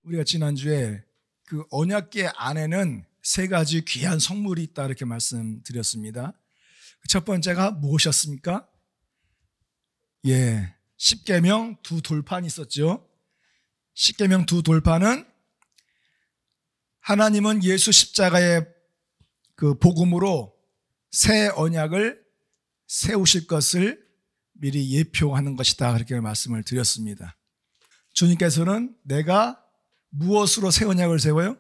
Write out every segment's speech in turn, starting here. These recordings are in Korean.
우리가 지난주에 그 언약궤 안에는 세 가지 귀한 성물이 있다 이렇게 말씀드렸습니다. 첫 번째가 무엇이었습니까? 십계명 두 돌판이 있었죠. 십계명 두 돌판은 하나님은 예수 십자가의 그 복음으로 새 언약을 세우실 것을 미리 예표하는 것이다 그렇게 말씀을 드렸습니다. 주님께서는 내가 무엇으로 새 언약을 세워요?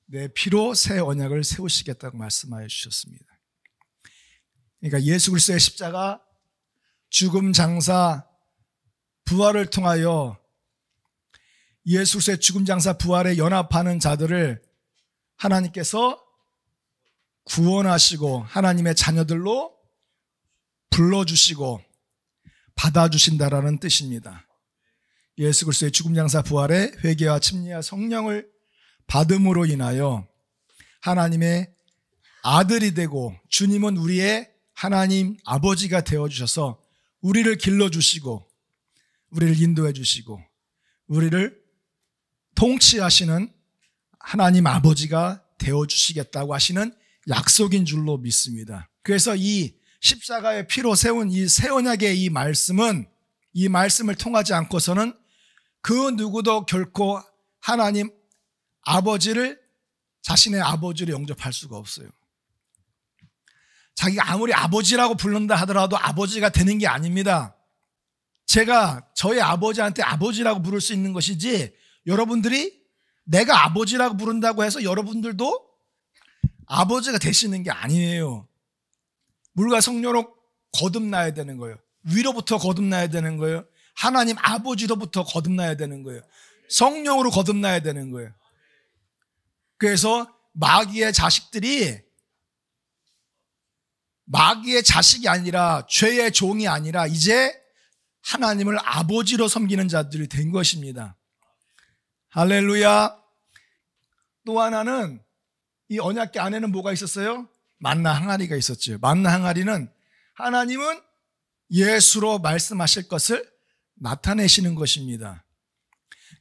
내 피로 새 언약을 세우시겠다고 말씀하여 주셨습니다. 그러니까 예수 그리스도의 십자가, 죽음, 장사, 부활을 통하여 예수 그리스도의 죽음, 장사, 부활에 연합하는 자들을 하나님께서 구원하시고 하나님의 자녀들로 불러주시고 받아주신다라는 뜻입니다. 예수 그리스도의 죽음, 장사, 부활에 회개와 침례와 성령을 받음으로 인하여 하나님의 아들이 되고 주님은 우리의 하나님 아버지가 되어주셔서 우리를 길러주시고 우리를 인도해 주시고 우리를 통치하시는 하나님 아버지가 되어주시겠다고 하시는 약속인 줄로 믿습니다. 그래서 이 십자가의 피로 세운 이 새 언약의 이 말씀을 통하지 않고서는 그 누구도 결코 하나님 아버지를 자신의 아버지로 영접할 수가 없어요. 자기가 아무리 아버지라고 부른다 하더라도 아버지가 되는 게 아닙니다. 제가 저희 아버지한테 아버지라고 부를 수 있는 것이지 여러분들이 내가 아버지라고 부른다고 해서 여러분들도 아버지가 되시는 게 아니에요. 물과 성령으로 거듭나야 되는 거예요. 위로부터 거듭나야 되는 거예요. 하나님 아버지로부터 거듭나야 되는 거예요. 성령으로 거듭나야 되는 거예요. 그래서 마귀의 자식이 아니라 죄의 종이 아니라 이제 하나님을 아버지로 섬기는 자들이 된 것입니다. 할렐루야. 또 하나는 이 언약궤 안에는 뭐가 있었어요? 만나 항아리가 있었죠. 만나 항아리는 하나님은 예수로 말씀하실 것을 나타내시는 것입니다.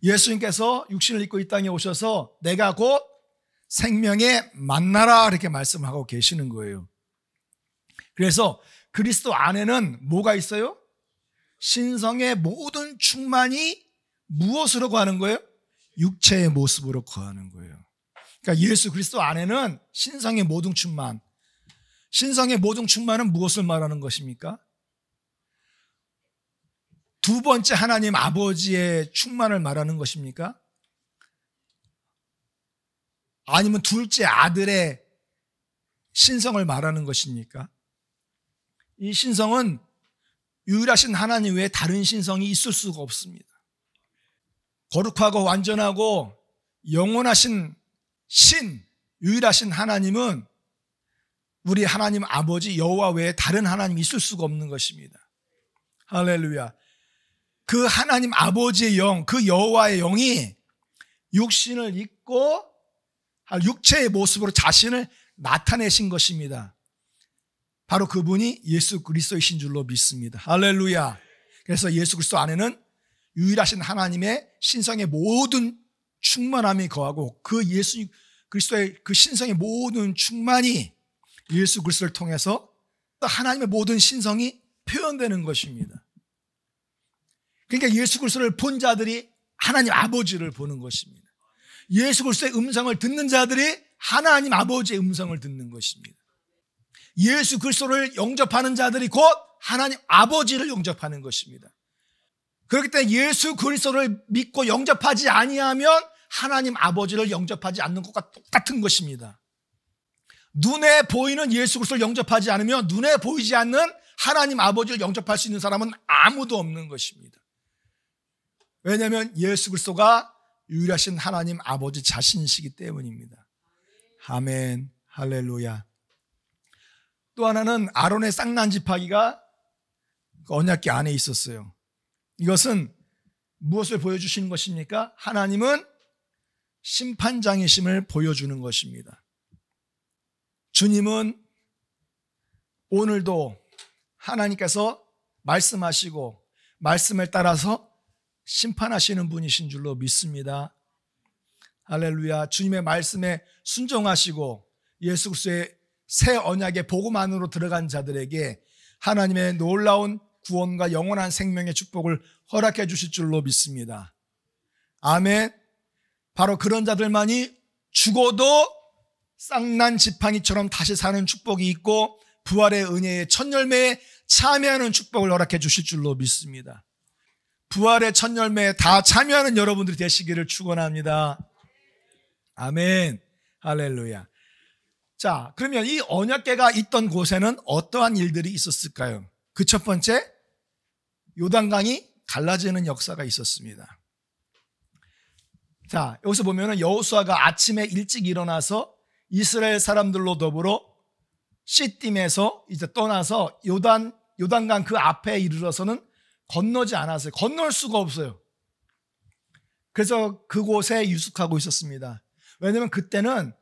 예수님께서 육신을 입고 이 땅에 오셔서 내가 곧 생명의 만나라 이렇게 말씀하고 계시는 거예요. 그래서 그리스도 안에는 뭐가 있어요? 신성의 모든 충만이 무엇으로 거하는 거예요? 육체의 모습으로 거하는 거예요. 그러니까 예수 그리스도 안에는 신성의 모든 충만. 신성의 모든 충만은 무엇을 말하는 것입니까? 두 번째 하나님 아버지의 충만을 말하는 것입니까? 아니면 둘째 아들의 신성을 말하는 것입니까? 이 신성은 유일하신 하나님 외에 다른 신성이 있을 수가 없습니다. 거룩하고 완전하고 영원하신 유일하신 하나님은 우리 하나님 아버지 여호와 외에 다른 하나님이 있을 수가 없는 것입니다. 할렐루야. 그 하나님 아버지의 영, 그 여호와의 영이 육신을 입고 육체의 모습으로 자신을 나타내신 것입니다. 바로 그분이 예수 그리스도이신 줄로 믿습니다. 할렐루야. 그래서 예수 그리스도 안에는 유일하신 하나님의 신성의 모든 충만함이 거하고 그 예수 그리스도의 그 신성의 모든 충만이 예수 그리스도를 통해서 하나님의 모든 신성이 표현되는 것입니다. 그러니까 예수 그리스도를 본 자들이 하나님 아버지를 보는 것입니다. 예수 그리스도의 음성을 듣는 자들이 하나님 아버지의 음성을 듣는 것입니다. 예수 그리스도를 영접하는 자들이 곧 하나님 아버지를 영접하는 것입니다. 그렇기 때문에 예수 그리스도를 믿고 영접하지 아니하면 하나님 아버지를 영접하지 않는 것과 똑같은 것입니다. 눈에 보이는 예수 그리스도를 영접하지 않으면 눈에 보이지 않는 하나님 아버지를 영접할 수 있는 사람은 아무도 없는 것입니다. 왜냐하면 예수 그리스도가 유일하신 하나님 아버지 자신이시기 때문입니다. 아멘, 할렐루야. 또 하나는 아론의 쌍난지파기가 언약궤 안에 있었어요. 이것은 무엇을 보여주시는 것입니까? 하나님은 심판장이심을 보여주는 것입니다. 주님은 오늘도 하나님께서 말씀하시고 말씀을 따라서 심판하시는 분이신 줄로 믿습니다. 할렐루야. 주님의 말씀에 순종하시고 예수 그리스도의 새 언약의 복음 안으로 들어간 자들에게 하나님의 놀라운 구원과 영원한 생명의 축복을 허락해 주실 줄로 믿습니다. 아멘. 바로 그런 자들만이 죽어도 쌍난 지팡이처럼 다시 사는 축복이 있고 부활의 은혜의 첫 열매에 참여하는 축복을 허락해 주실 줄로 믿습니다. 부활의 첫 열매에 다 참여하는 여러분들이 되시기를 축원합니다. 아멘. 할렐루야. 자, 그러면 이 언약궤가 있던 곳에는 어떠한 일들이 있었을까요? 그 첫 번째, 요단강이 갈라지는 역사가 있었습니다. 자, 여기서 보면은 여호수아가 아침에 일찍 일어나서 이스라엘 사람들로 더불어 시딤에서 이제 떠나서 요단강 그 앞에 이르러서는 건너지 않았어요. 건널 수가 없어요. 그래서 그곳에 유숙하고 있었습니다. 왜냐하면 그때는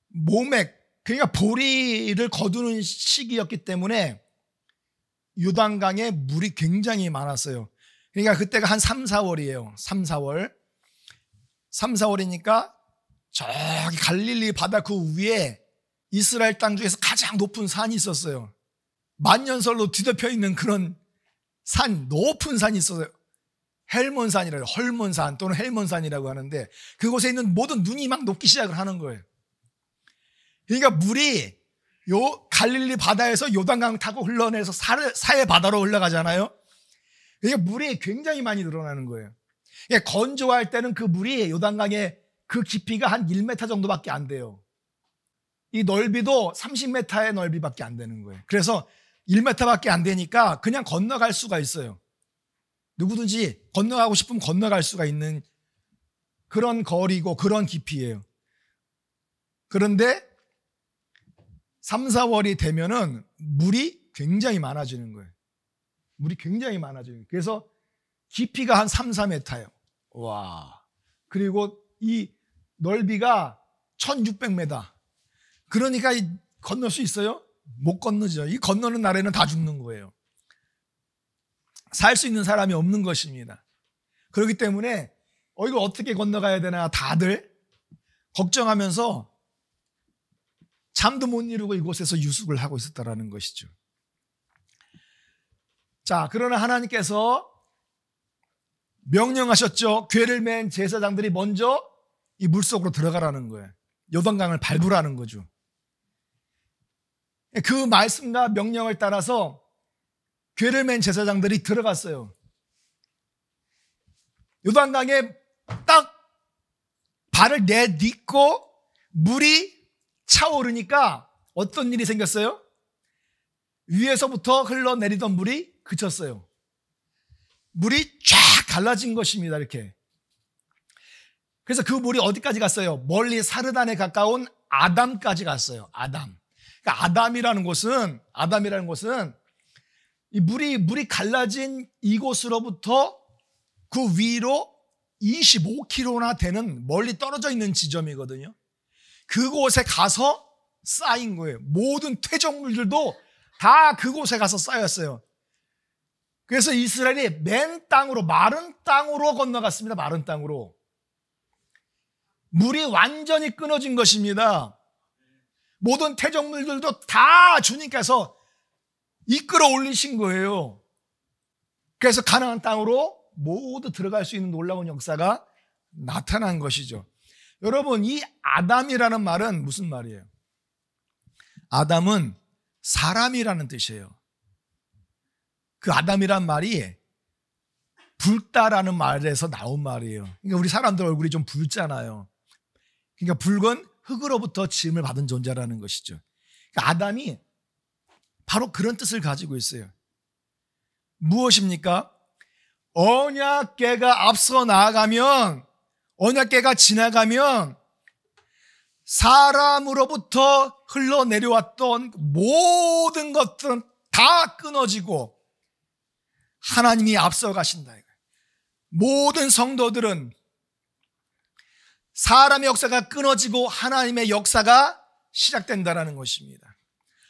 모맥, 그러니까 보리를 거두는 시기였기 때문에 요단강에 물이 굉장히 많았어요. 그러니까 그때가 한 3, 4월이에요. 3, 4월. 3, 4월이니까 저기 갈릴리 바다 그 위에 이스라엘 땅 중에서 가장 높은 산이 있었어요. 만년설로 뒤덮여 있는 그런 산, 높은 산이 있었어요. 헬몬산이라고, 헐몬산 또는 헬몬산이라고 하는데 그곳에 있는 모든 눈이 막 녹기 시작을 하는 거예요. 그러니까 물이 요 갈릴리 바다에서 요단강 타고 흘러내서 사해 바다로 흘러가잖아요. 그러니까 물이 굉장히 많이 늘어나는 거예요. 그러니까 건조할 때는 그 물이 요단강의 그 깊이가 한 1m 정도밖에 안 돼요. 이 넓이도 30m의 넓이밖에 안 되는 거예요. 그래서 1m밖에 안 되니까 그냥 건너갈 수가 있어요. 누구든지 건너가고 싶으면 건너갈 수가 있는 그런 거리고 그런 깊이예요. 그런데 3, 4월이 되면은 물이 굉장히 많아지는 거예요. 물이 굉장히 많아지는 거예요. 그래서 깊이가 한 3, 4m예요. 와. 그리고 이 넓이가 1600m. 그러니까 건널 수 있어요? 못 건너죠. 이 건너는 날에는 다 죽는 거예요. 살 수 있는 사람이 없는 것입니다. 그렇기 때문에 이걸 어떻게 건너가야 되나 다들 걱정하면서 잠도 못 이루고 이곳에서 유숙을 하고 있었다라는 것이죠. 자, 그러나 하나님께서 명령하셨죠. 궤를 맨 제사장들이 먼저 이 물속으로 들어가라는 거예요. 요단강을 밟으라는 거죠. 그 말씀과 명령을 따라서 궤를 맨 제사장들이 들어갔어요. 요단강에 딱 발을 내딛고 물이 차오르니까 어떤 일이 생겼어요? 위에서부터 흘러내리던 물이 그쳤어요. 물이 쫙 갈라진 것입니다. 이렇게. 그래서 그 물이 어디까지 갔어요? 멀리 사르단에 가까운 아담까지 갔어요. 아담. 그러니까 아담이라는 곳은 이 물이 갈라진 이곳으로부터 그 위로 25km나 되는 멀리 떨어져 있는 지점이거든요. 그곳에 가서 쌓인 거예요. 모든 퇴적물들도 다 그곳에 가서 쌓였어요. 그래서 이스라엘이 맨 땅으로, 마른 땅으로 건너갔습니다. 마른 땅으로. 물이 완전히 끊어진 것입니다. 모든 퇴적물들도 다 주님께서 이끌어 올리신 거예요. 그래서 가나안 땅으로 모두 들어갈 수 있는 놀라운 역사가 나타난 것이죠. 여러분, 이 아담이라는 말은 무슨 말이에요? 아담은 사람이라는 뜻이에요. 그 아담이란 말이 붉다라는 말에서 나온 말이에요. 그러니까 우리 사람들 얼굴이 좀 붉잖아요. 그러니까 붉은 흙으로부터 지음을 받은 존재라는 것이죠. 그러니까 아담이 바로 그런 뜻을 가지고 있어요. 무엇입니까? 언약궤가 앞서 나아가면, 언약궤가 지나가면 사람으로부터 흘러내려왔던 모든 것들은 다 끊어지고 하나님이 앞서 가신다. 모든 성도들은 사람의 역사가 끊어지고 하나님의 역사가 시작된다는 것입니다.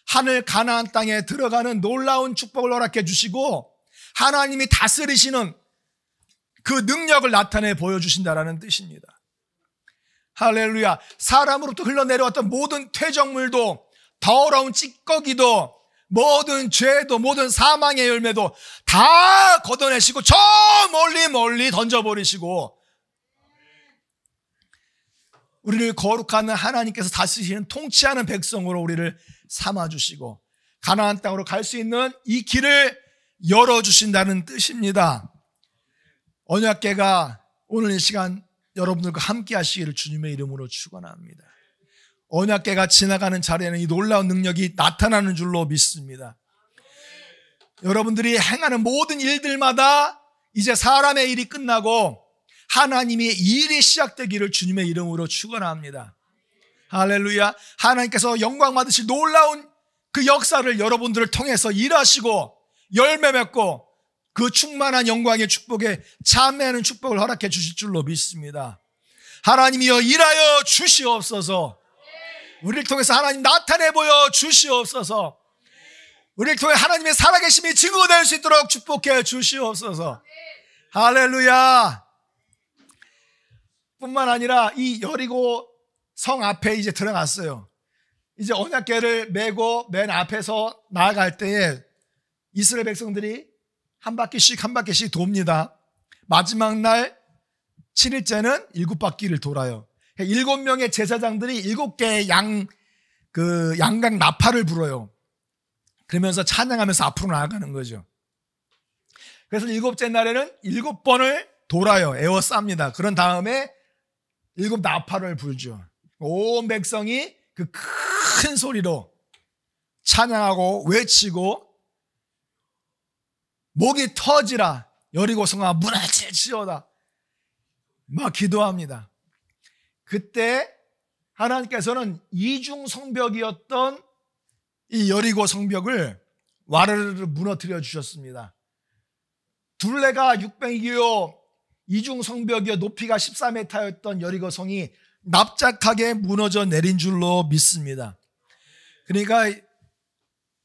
하늘 가나안 땅에 들어가는 놀라운 축복을 허락해 주시고 하나님이 다스리시는 그 능력을 나타내 보여주신다라는 뜻입니다. 할렐루야. 사람으로부터 흘러내려왔던 모든 퇴적물도, 더러운 찌꺼기도, 모든 죄도, 모든 사망의 열매도 다 걷어내시고 저 멀리 던져버리시고, 우리를 거룩한 하나님께서 다스리시는 통치하는 백성으로 우리를 삼아주시고 가나안 땅으로 갈 수 있는 이 길을 열어주신다는 뜻입니다. 언약궤가 오늘 이 시간 여러분들과 함께 하시기를 주님의 이름으로 축원합니다. 언약궤가 지나가는 자리에는 이 놀라운 능력이 나타나는 줄로 믿습니다. 여러분들이 행하는 모든 일들마다 이제 사람의 일이 끝나고 하나님의 일이 시작되기를 주님의 이름으로 축원합니다. 할렐루야. 하나님께서 영광 받으실 놀라운 그 역사를 여러분들을 통해서 일하시고 열매 맺고 그 충만한 영광의 축복에 참여하는 축복을 허락해 주실 줄로 믿습니다. 하나님이여 일하여 주시옵소서. 우리를 통해서 하나님 나타내 보여 주시옵소서. 우리를 통해 하나님의 살아계심이 증거될 수 있도록 축복해 주시옵소서. 할렐루야. 뿐만 아니라 이 여리고 성 앞에 이제 들어갔어요. 이제 언약궤를 메고 맨 앞에서 나아갈 때에 이스라엘 백성들이 한 바퀴씩 돕니다. 마지막 날 7일째는 7바퀴를 돌아요. 7명의 제사장들이 7개의 양각 나팔을 불어요. 그러면서 찬양하면서 앞으로 나아가는 거죠. 그래서 7째 날에는 7번을 돌아요. 에워쌉니다. 그런 다음에 7 나팔을 불죠. 온 백성이 그 큰 소리로 찬양하고 외치고 목이 터지라 여리고 성아 무너질지어다 막 기도합니다. 그때 하나님께서는 이중 성벽이었던 이 여리고 성벽을 와르르 무너뜨려 주셨습니다. 둘레가 600이요 이중 성벽이요 높이가 14m였던 여리고 성이 납작하게 무너져 내린 줄로 믿습니다. 그러니까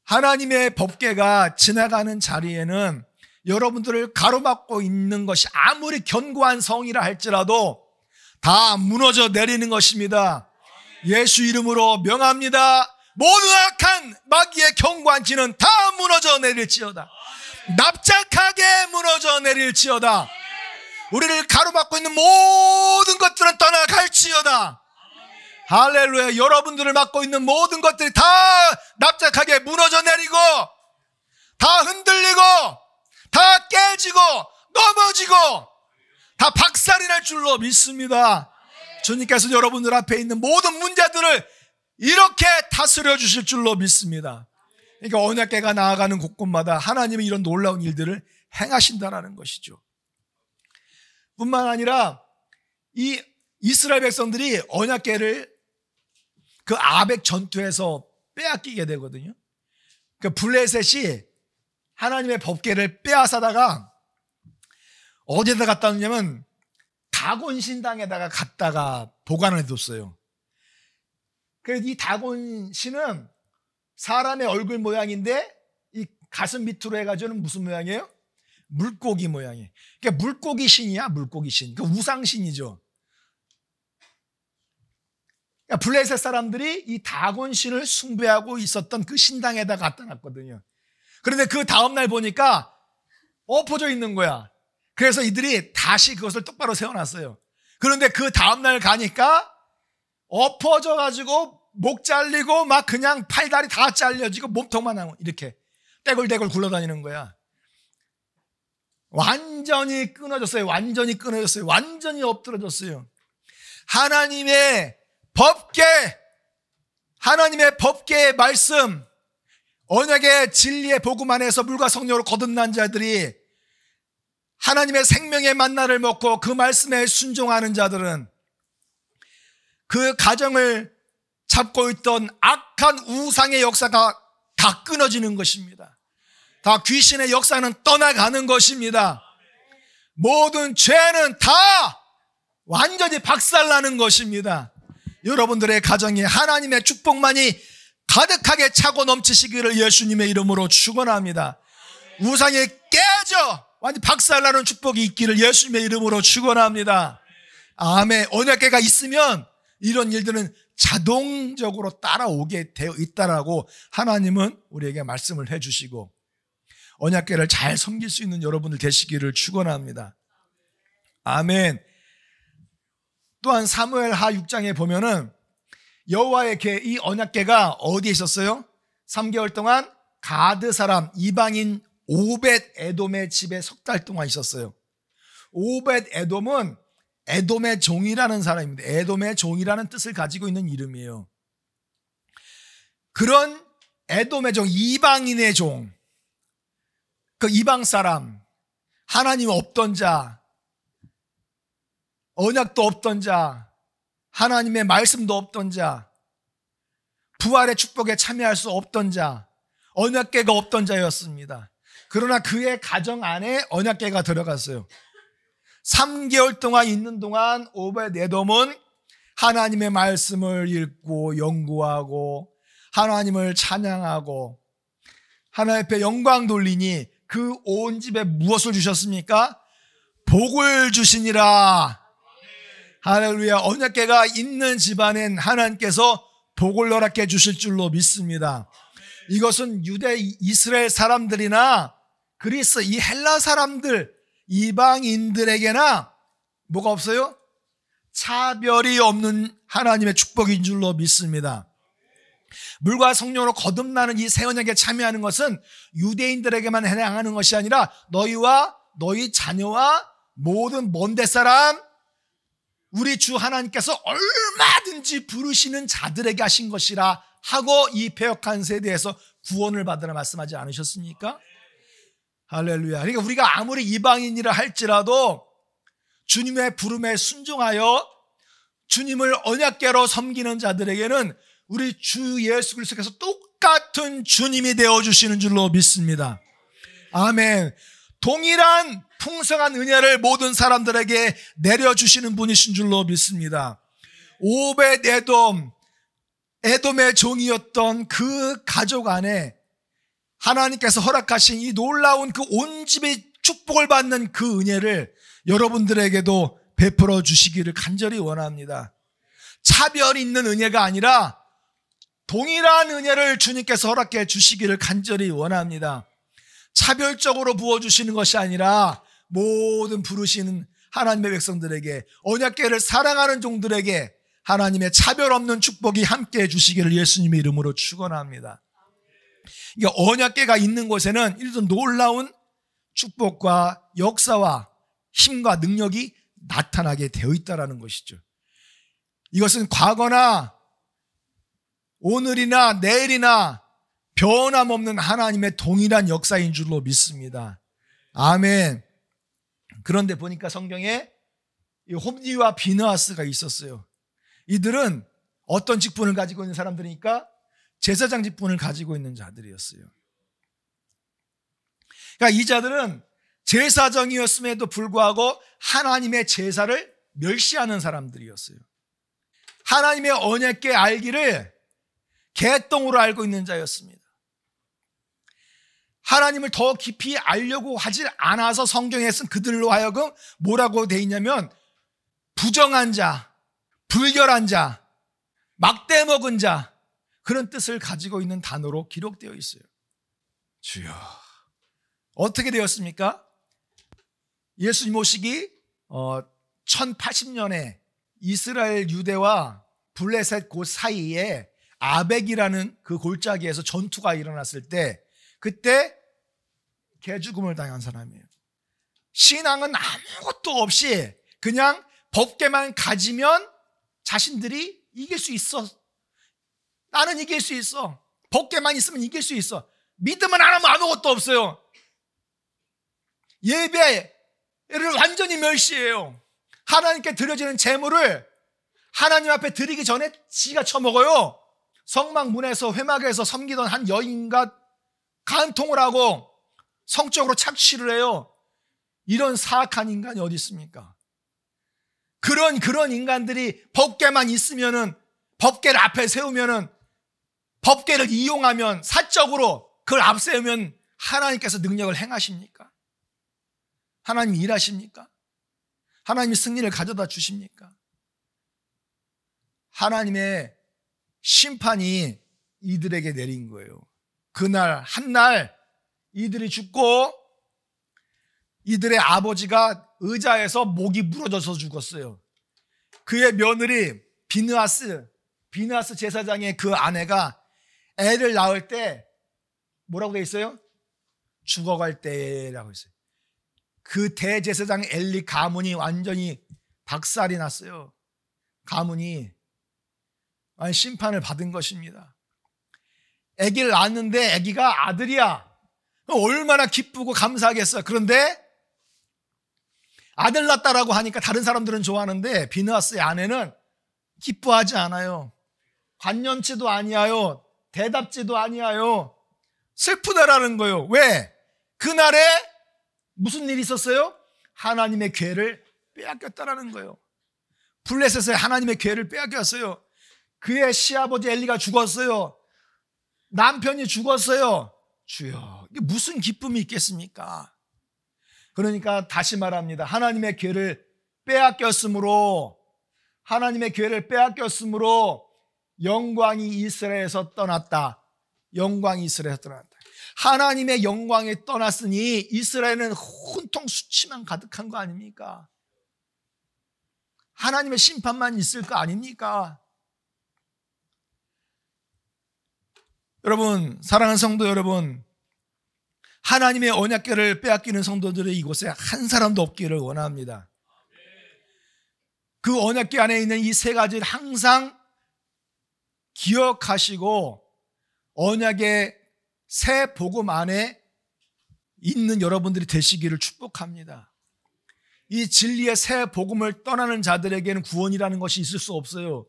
하나님의 법궤가 지나가는 자리에는 여러분들을 가로막고 있는 것이 아무리 견고한 성이라 할지라도 다 무너져 내리는 것입니다. 예수 이름으로 명합니다. 모든 악한 마귀의 견고한지는 다 무너져 내릴지어다. 납작하게 무너져 내릴지어다. 우리를 가로막고 있는 모든 것들은 떠나갈지어다. 할렐루야. 여러분들을 막고 있는 모든 것들이 다 납작하게 무너져 내리고 다 흔들리고 다 깨지고 넘어지고 다 박살이 날 줄로 믿습니다. 주님께서 여러분들 앞에 있는 모든 문제들을 이렇게 다스려 주실 줄로 믿습니다. 그러니까 언약궤가 나아가는 곳곳마다 하나님이 이런 놀라운 일들을 행하신다는 것이죠. 뿐만 아니라 이 이스라엘 백성들이 언약궤를 그 아벡 전투에서 빼앗기게 되거든요. 그 블레셋이 하나님의 법궤를 빼앗아다가 어디에다 갖다 놓냐면 다곤 신당에다가 갖다가 보관을 해뒀어요. 그래서 이 다곤 신은 사람의 얼굴 모양인데 이 가슴 밑으로 해가지고는 무슨 모양이에요? 물고기 모양이에요. 그러니까 물고기 신이야, 물고기 신. 그 우상신이죠. 그러니까 블레셋 사람들이 이 다곤 신을 숭배하고 있었던 그 신당에다 갖다 놨거든요. 그런데 그 다음날 보니까 엎어져 있는 거야. 그래서 이들이 다시 그것을 똑바로 세워놨어요. 그런데 그 다음날 가니까 엎어져가지고 목 잘리고 막 그냥 팔다리 다 잘려지고 몸통만 나고 이렇게 떼굴떼굴 굴러다니는 거야. 완전히 끊어졌어요. 완전히 끊어졌어요. 완전히 엎드러졌어요. 하나님의 법궤의 말씀, 언약의 진리의 복음 안에서 물과 성령으로 거듭난 자들이 하나님의 생명의 만나를 먹고 그 말씀에 순종하는 자들은 그 가정을 잡고 있던 악한 우상의 역사가 다 끊어지는 것입니다. 다 귀신의 역사는 떠나가는 것입니다. 모든 죄는 다 완전히 박살나는 것입니다. 여러분들의 가정에 하나님의 축복만이 가득하게 차고 넘치시기를 예수님의 이름으로 축원합니다. 우상이 깨져 아니 박살나는 축복이 있기를 예수님의 이름으로 축원합니다. 아멘. 언약궤가 있으면 이런 일들은 자동적으로 따라오게 되어 있다라고 하나님은 우리에게 말씀을 해주시고 언약궤를 잘 섬길 수 있는 여러분들 되시기를 축원합니다. 아멘. 또한 사무엘하 6장에 보면은 여호와의 궤, 이 언약궤가 어디에 있었어요? 3개월 동안 가드 사람 이방인 오벳 에돔의 집에 석 달 동안 있었어요. 오벳 에돔은 에돔의 종이라는 사람입니다. 에돔의 종이라는 뜻을 가지고 있는 이름이에요. 그런 에돔의 종, 이방인의 종, 그 이방 사람, 하나님 없던 자, 언약도 없던 자, 하나님의 말씀도 없던 자, 부활의 축복에 참여할 수 없던 자, 언약궤가 없던 자였습니다. 그러나 그의 가정 안에 언약궤가 들어갔어요. 3개월 동안 있는 동안 오벳 에돔은 하나님의 말씀을 읽고 연구하고 하나님을 찬양하고 하나님 앞에 영광 돌리니 그 온 집에 무엇을 주셨습니까? 복을 주시니라. 할렐루야. 언약궤가 있는 집안엔 하나님께서 복을 허락해 주실 줄로 믿습니다. 이것은 유대 이스라엘 사람들이나 그리스 이 헬라 사람들 이방인들에게나 뭐가 없어요? 차별이 없는 하나님의 축복인 줄로 믿습니다. 물과 성령으로 거듭나는 이 새 언약에 참여하는 것은 유대인들에게만 해당하는 것이 아니라 너희와 너희 자녀와 모든 먼 데 사람 우리 주 하나님께서 얼마든지 부르시는 자들에게 하신 것이라 하고 이 패역한 세대에서 구원을 받으라 말씀하지 않으셨습니까? 할렐루야. 그러니까 우리가 아무리 이방인이라 할지라도 주님의 부름에 순종하여 주님을 언약궤로 섬기는 자들에게는 우리 주 예수 그리스도께서 똑같은 주님이 되어주시는 줄로 믿습니다. 아멘. 동일한 풍성한 은혜를 모든 사람들에게 내려주시는 분이신 줄로 믿습니다. 오벳 에돔, 에돔의 종이었던 그 가족 안에 하나님께서 허락하신 이 놀라운 그 온 집의 축복을 받는 그 은혜를 여러분들에게도 베풀어 주시기를 간절히 원합니다. 차별 있는 은혜가 아니라 동일한 은혜를 주님께서 허락해 주시기를 간절히 원합니다. 차별적으로 부어주시는 것이 아니라 모든 부르시는 하나님의 백성들에게 언약궤를 사랑하는 종들에게 하나님의 차별 없는 축복이 함께 해주시기를 예수님의 이름으로 축원합니다. 그러니까 언약궤가 있는 곳에는 이런 놀라운 축복과 역사와 힘과 능력이 나타나게 되어 있다는 것이죠. 이것은 과거나 오늘이나 내일이나 변함없는 하나님의 동일한 역사인 줄로 믿습니다. 아멘. 그런데 보니까 성경에 홈니와 비느하스가 있었어요. 이들은 어떤 직분을 가지고 있는 사람들이니까 제사장 직분을 가지고 있는 자들이었어요. 그러니까 이 자들은 제사장이었음에도 불구하고 하나님의 제사를 멸시하는 사람들이었어요. 하나님의 언약궤 알기를 개똥으로 알고 있는 자였습니다. 하나님을 더 깊이 알려고 하질 않아서 성경에서는 그들로 하여금 뭐라고 돼 있냐면 부정한 자, 불결한 자, 막대 먹은 자 그런 뜻을 가지고 있는 단어로 기록되어 있어요. 주여 어떻게 되었습니까? 예수님 오시기 1080년에 이스라엘 유대와 블레셋 곳 사이에 아벡이라는 그 골짜기에서 전투가 일어났을 때 그때 개죽음을 당한 사람이에요. 신앙은 아무것도 없이 그냥 법궤만 가지면 자신들이 이길 수 있어. 나는 이길 수 있어. 법궤만 있으면 이길 수 있어. 믿음은 안 하면 아무것도 없어요. 예배를 완전히 멸시해요. 하나님께 드려지는 제물을 하나님 앞에 드리기 전에 지가 처먹어요. 성막 문에서 회막에서 섬기던 한 여인과 간통을 하고 성적으로 착취를 해요. 이런 사악한 인간이 어디 있습니까? 그런 인간들이 법궤만 있으면은 법궤를 앞에 세우면은 법궤를 이용하면 사적으로 그걸 앞세우면 하나님께서 능력을 행하십니까? 하나님이 일하십니까? 하나님이 승리를 가져다 주십니까? 하나님의 심판이 이들에게 내린 거예요. 그날 한날 이들이 죽고 이들의 아버지가 의자에서 목이 부러져서 죽었어요. 그의 며느리 비느하스 제사장의 그 아내가 애를 낳을 때 뭐라고 돼 있어요? 죽어갈 때라고 했어요. 그 대제사장 엘리 가문이 완전히 박살이 났어요. 가문이 심판을 받은 것입니다. 아기를 낳았는데 아기가 아들이야. 얼마나 기쁘고 감사하겠어. 그런데 아들 낳았다라고 하니까 다른 사람들은 좋아하는데 비느하스의 아내는 기뻐하지 않아요. 관념치도 아니하요. 대답지도 아니하요. 슬프다라는 거예요. 왜? 그날에 무슨 일이 있었어요? 하나님의 궤를 빼앗겼다라는 거예요. 블레셋에 하나님의 궤를 빼앗겼어요. 그의 시아버지 엘리가 죽었어요. 남편이 죽었어요. 주여, 이게 무슨 기쁨이 있겠습니까? 그러니까 다시 말합니다. 하나님의 궤를 빼앗겼으므로 영광이 이스라엘에서 떠났다. 영광이 이스라엘에서 떠났다. 하나님의 영광이 떠났으니 이스라엘은 혼통 수치만 가득한 거 아닙니까? 하나님의 심판만 있을 거 아닙니까? 여러분, 사랑하는 성도 여러분, 하나님의 언약궤를 빼앗기는 성도들이 이곳에 한 사람도 없기를 원합니다. 그 언약궤 안에 있는 이 세 가지를 항상 기억하시고 언약의 새 복음 안에 있는 여러분들이 되시기를 축복합니다. 이 진리의 새 복음을 떠나는 자들에게는 구원이라는 것이 있을 수 없어요.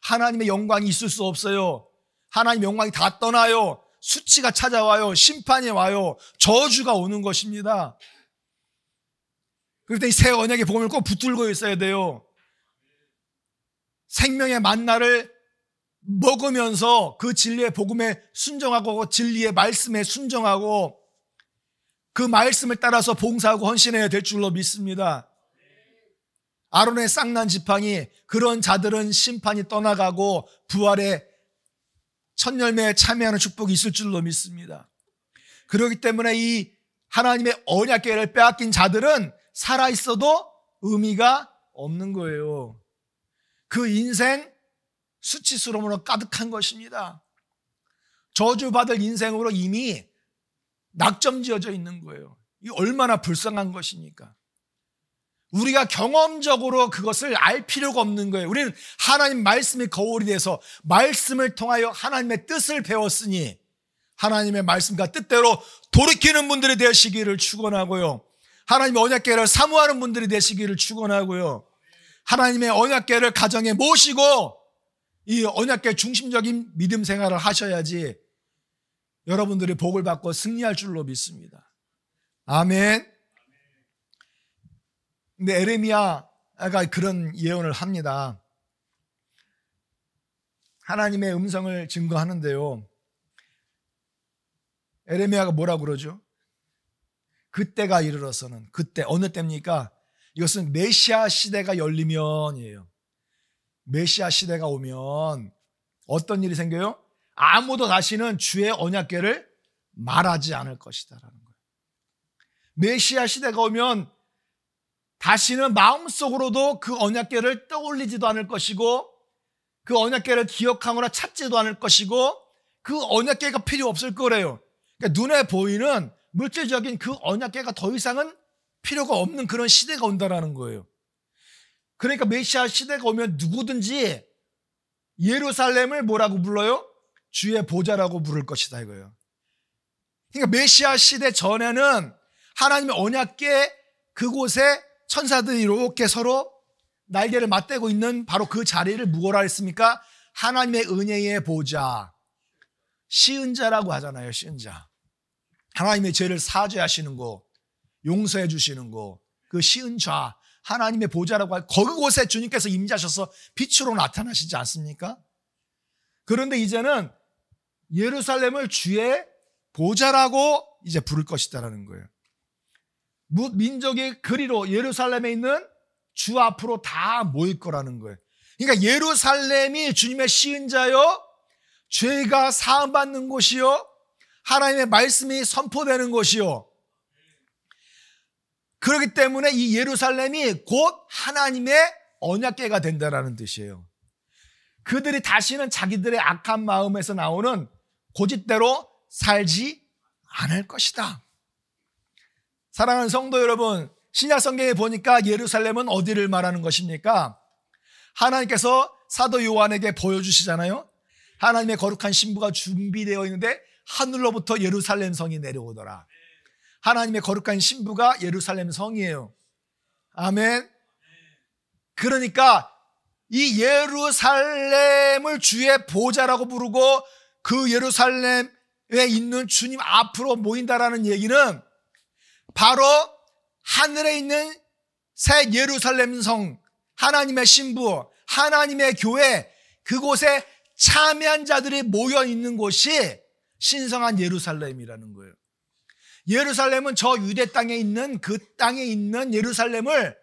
하나님의 영광이 있을 수 없어요. 하나님의 영광이 다 떠나요. 수치가 찾아와요. 심판이 와요. 저주가 오는 것입니다. 그럴 때 이 새 언약의 복음을 꼭 붙들고 있어야 돼요. 생명의 만나를 먹으면서 그 진리의 복음에 순종하고 진리의 말씀에 순종하고 그 말씀을 따라서 봉사하고 헌신해야 될 줄로 믿습니다. 아론의 쌍난 지팡이, 그런 자들은 심판이 떠나가고 부활의 첫 열매에 참여하는 축복이 있을 줄로 믿습니다. 그렇기 때문에 이 하나님의 언약궤를 빼앗긴 자들은 살아있어도 의미가 없는 거예요. 그 인생 수치스러움으로 가득한 것입니다. 저주받을 인생으로 이미 낙점지어져 있는 거예요. 이 얼마나 불쌍한 것입니까? 우리가 경험적으로 그것을 알 필요가 없는 거예요. 우리는 하나님 말씀이 거울이 돼서 말씀을 통하여 하나님의 뜻을 배웠으니 하나님의 말씀과 뜻대로 돌이키는 분들이 되시기를 축원하고요. 하나님의 언약궤를 사모하는 분들이 되시기를 축원하고요. 하나님의 언약궤를 가정에 모시고 이 언약궤 중심적인 믿음 생활을 하셔야지 여러분들이 복을 받고 승리할 줄로 믿습니다. 아멘. 근데 에레미야가 그런 예언을 합니다. 하나님의 음성을 증거하는데요. 에레미야가 뭐라고 그러죠? 그때가 이르러서는, 그때 어느 때입니까? 이것은 메시아 시대가 열리면이에요. 메시아 시대가 오면 어떤 일이 생겨요? 아무도 다시는 주의 언약궤를 말하지 않을 것이다라는 거예요. 메시아 시대가 오면 다시는 마음속으로도 그 언약궤를 떠올리지도 않을 것이고 그 언약궤를 기억하거나 찾지도 않을 것이고 그 언약궤가 필요 없을 거래요. 그러니까 눈에 보이는 물질적인 그 언약궤가 더 이상은 필요가 없는 그런 시대가 온다라는 거예요. 그러니까 메시아 시대가 오면 누구든지 예루살렘을 뭐라고 불러요? 주의 보좌라고 부를 것이다 이거예요. 그러니까 메시아 시대 전에는 하나님의 언약궤 그곳에 천사들이 이렇게 서로 날개를 맞대고 있는 바로 그 자리를 뭐라 했습니까? 하나님의 은혜의 보좌, 시은자라고 하잖아요. 시은자. 하나님의 죄를 사죄하시는 거, 용서해 주시는 거, 그 시은좌, 하나님의 보좌라고 할 그곳에 주님께서 임재하셔서 빛으로 나타나시지 않습니까? 그런데 이제는 예루살렘을 주의 보좌라고 이제 부를 것이다라는 거예요. 민족이 그리로 예루살렘에 있는 주 앞으로 다 모일 거라는 거예요. 그러니까 예루살렘이 주님의 시은자요, 죄가 사함받는 곳이요, 하나님의 말씀이 선포되는 곳이요. 그렇기 때문에 이 예루살렘이 곧 하나님의 언약궤가 된다는 뜻이에요. 그들이 다시는 자기들의 악한 마음에서 나오는 고집대로 살지 않을 것이다. 사랑하는 성도 여러분, 신약 성경에 보니까 예루살렘은 어디를 말하는 것입니까? 하나님께서 사도 요한에게 보여주시잖아요. 하나님의 거룩한 신부가 준비되어 있는데 하늘로부터 예루살렘 성이 내려오더라. 하나님의 거룩한 신부가 예루살렘 성이에요. 아멘. 그러니까 이 예루살렘을 주의 보좌라고 부르고 그 예루살렘에 있는 주님 앞으로 모인다라는 얘기는 바로 하늘에 있는 새 예루살렘 성, 하나님의 신부, 하나님의 교회, 그곳에 참여한 자들이 모여 있는 곳이 신성한 예루살렘이라는 거예요. 예루살렘은 저 유대 땅에 있는 그 땅에 있는 예루살렘을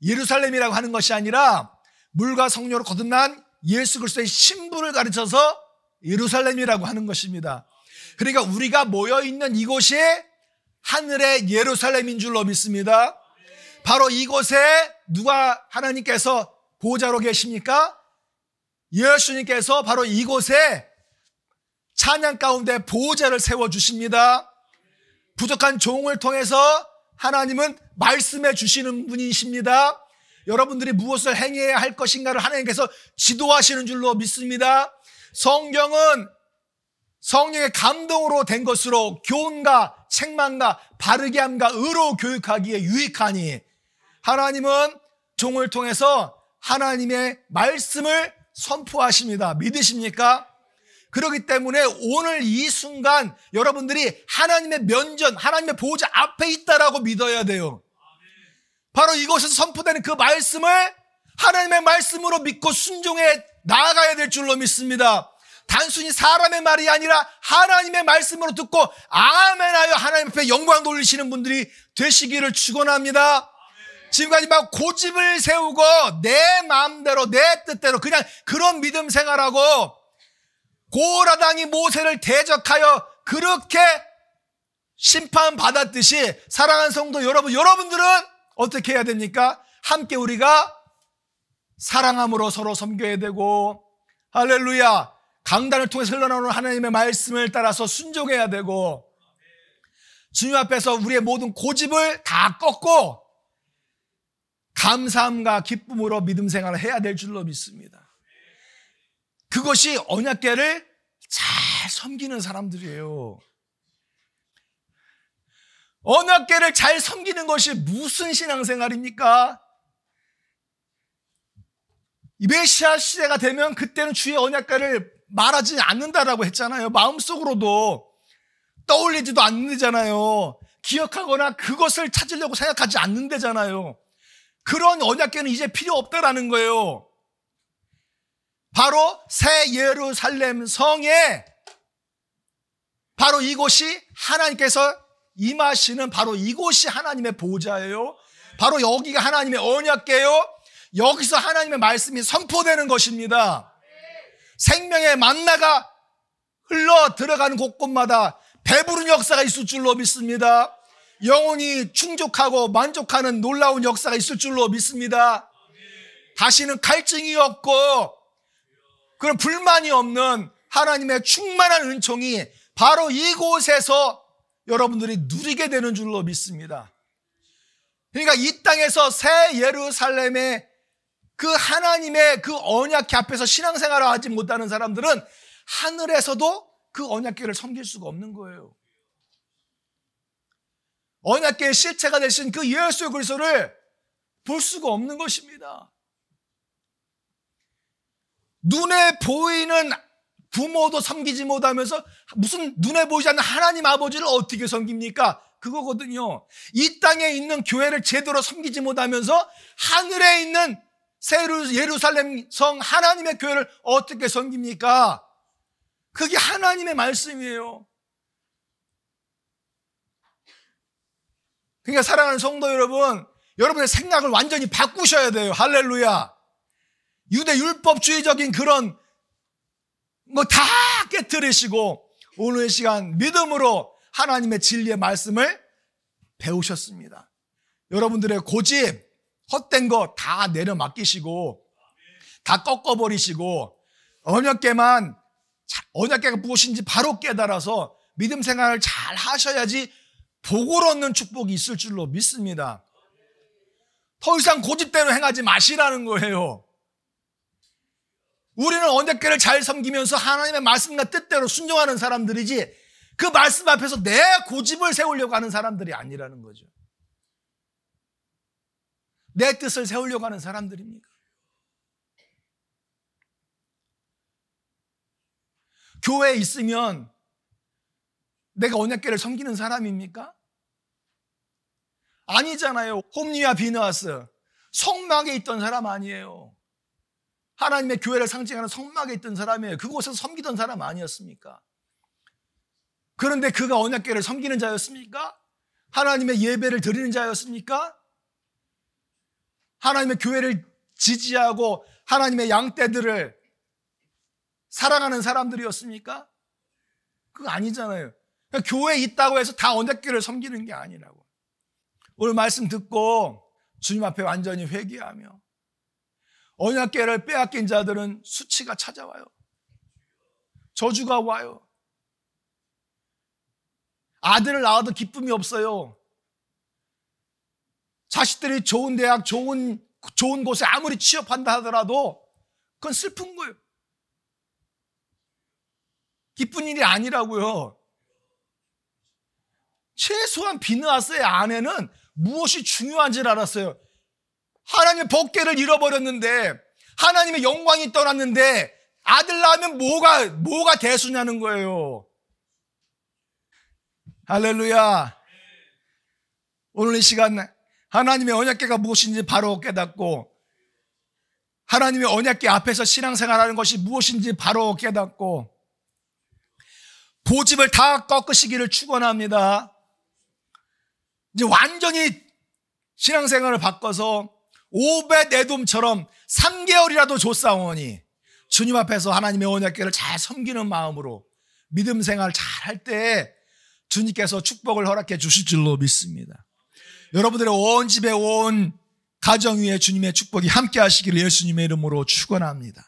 예루살렘이라고 하는 것이 아니라 물과 성령으로 거듭난 예수 그리스도의 신부를 가르쳐서 예루살렘이라고 하는 것입니다. 그러니까 우리가 모여 있는 이곳이 하늘의 예루살렘인 줄로 믿습니다. 바로 이곳에 누가 하나님께서 보좌로 계십니까? 예수님께서 바로 이곳에 찬양 가운데 보좌를 세워주십니다. 부족한 종을 통해서 하나님은 말씀해 주시는 분이십니다. 여러분들이 무엇을 행해야 할 것인가를 하나님께서 지도하시는 줄로 믿습니다. 성경은 성령의 감동으로 된 것으로 교훈과 책망과 바르게 함과 의로 교육하기에 유익하니 하나님은 종을 통해서 하나님의 말씀을 선포하십니다. 믿으십니까? 그렇기 때문에 오늘 이 순간 여러분들이 하나님의 면전, 하나님의 보좌 앞에 있다라고 믿어야 돼요. 바로 이곳에서 선포되는 그 말씀을 하나님의 말씀으로 믿고 순종해 나아가야 될 줄로 믿습니다. 단순히 사람의 말이 아니라 하나님의 말씀으로 듣고 아멘하여 하나님 앞에 영광 돌리시는 분들이 되시기를 축원합니다. 지금까지 막 고집을 세우고 내 마음대로 내 뜻대로 그냥 그런 믿음 생활하고 고라당이 모세를 대적하여 그렇게 심판받았듯이 사랑하는 성도 여러분들은 어떻게 해야 됩니까? 함께 우리가 사랑함으로 서로 섬겨야 되고 할렐루야, 강단을 통해서 흘러나오는 하나님의 말씀을 따라서 순종해야 되고 주님 앞에서 우리의 모든 고집을 다 꺾고 감사함과 기쁨으로 믿음 생활을 해야 될 줄로 믿습니다. 그것이 언약궤를 잘 섬기는 사람들이에요. 언약궤를 잘 섬기는 것이 무슨 신앙생활입니까? 이 메시아 시대가 되면 그때는 주의 언약궤를 말하지 않는다라고 했잖아요. 마음속으로도 떠올리지도 않는다잖아요. 기억하거나 그것을 찾으려고 생각하지 않는다잖아요. 그런 언약궤는 이제 필요 없다라는 거예요. 바로 새 예루살렘 성에 바로 이곳이 하나님께서 임하시는 바로 이곳이 하나님의 보좌예요. 바로 여기가 하나님의 언약궤요. 여기서 하나님의 말씀이 선포되는 것입니다. 생명의 만나가 흘러 들어가는 곳곳마다 배부른 역사가 있을 줄로 믿습니다. 영혼이 충족하고 만족하는 놀라운 역사가 있을 줄로 믿습니다. 다시는 갈증이 없고 그런 불만이 없는 하나님의 충만한 은총이 바로 이곳에서 여러분들이 누리게 되는 줄로 믿습니다. 그러니까 이 땅에서 새 예루살렘의 그 하나님의 그 언약궤 앞에서 신앙생활을 하지 못하는 사람들은 하늘에서도 그 언약궤를 섬길 수가 없는 거예요. 언약궤의 실체가 되신 그 예수 그리스도를 볼 수가 없는 것입니다. 눈에 보이는 부모도 섬기지 못하면서 무슨 눈에 보이지 않는 하나님 아버지를 어떻게 섬깁니까? 그거거든요. 이 땅에 있는 교회를 제대로 섬기지 못하면서 하늘에 있는 새 예루살렘 성 하나님의 교회를 어떻게 섬깁니까? 그게 하나님의 말씀이에요. 그러니까 사랑하는 성도 여러분, 여러분의 생각을 완전히 바꾸셔야 돼요. 할렐루야. 유대 율법주의적인 그런 뭐 다 깨트리시고 오늘 시간 믿음으로 하나님의 진리의 말씀을 배우셨습니다. 여러분들의 고집, 헛된 거 다 내려 맡기시고 다 꺾어버리시고 언약궤가 무엇인지 바로 깨달아서 믿음 생활을 잘 하셔야지 복을 얻는 축복이 있을 줄로 믿습니다. 더 이상 고집대로 행하지 마시라는 거예요. 우리는 언약궤를 잘 섬기면서 하나님의 말씀과 뜻대로 순종하는 사람들이지 그 말씀 앞에서 내 고집을 세우려고 하는 사람들이 아니라는 거죠. 내 뜻을 세우려고 하는 사람들입니까? 교회에 있으면 내가 언약궤를 섬기는 사람입니까? 아니잖아요. 홈리와 비느하스 성막에 있던 사람 아니에요. 하나님의 교회를 상징하는 성막에 있던 사람이에요. 그곳에서 섬기던 사람 아니었습니까? 그런데 그가 언약궤를 섬기는 자였습니까? 하나님의 예배를 드리는 자였습니까? 하나님의 교회를 지지하고 하나님의 양떼들을 사랑하는 사람들이었습니까? 그거 아니잖아요. 그러니까 교회에 있다고 해서 다 언약궤를 섬기는 게 아니라고. 오늘 말씀 듣고 주님 앞에 완전히 회개하며 언약궤를 빼앗긴 자들은 수치가 찾아와요. 저주가 와요. 아들을 낳아도 기쁨이 없어요. 자식들이 좋은 대학, 좋은 곳에 아무리 취업한다 하더라도 그건 슬픈 거예요. 기쁜 일이 아니라고요. 최소한 비느하스의 아내는 무엇이 중요한지를 알았어요. 하나님의 법궤를 잃어버렸는데 하나님의 영광이 떠났는데 아들 낳으면 뭐가 대수냐는 거예요. 할렐루야. 오늘 이 시간 하나님의 언약궤가 무엇인지 바로 깨닫고 하나님의 언약궤 앞에서 신앙생활하는 것이 무엇인지 바로 깨닫고 고집을 다 꺾으시기를 축원합니다. 이제 완전히 신앙생활을 바꿔서 오벳에돔처럼 3개월이라도 줬사오니 주님 앞에서 하나님의 언약궤를 잘 섬기는 마음으로 믿음 생활 잘 할 때 주님께서 축복을 허락해 주실 줄로 믿습니다. 여러분들의 온 집에 온 가정 위에 주님의 축복이 함께 하시기를 예수님의 이름으로 축원합니다.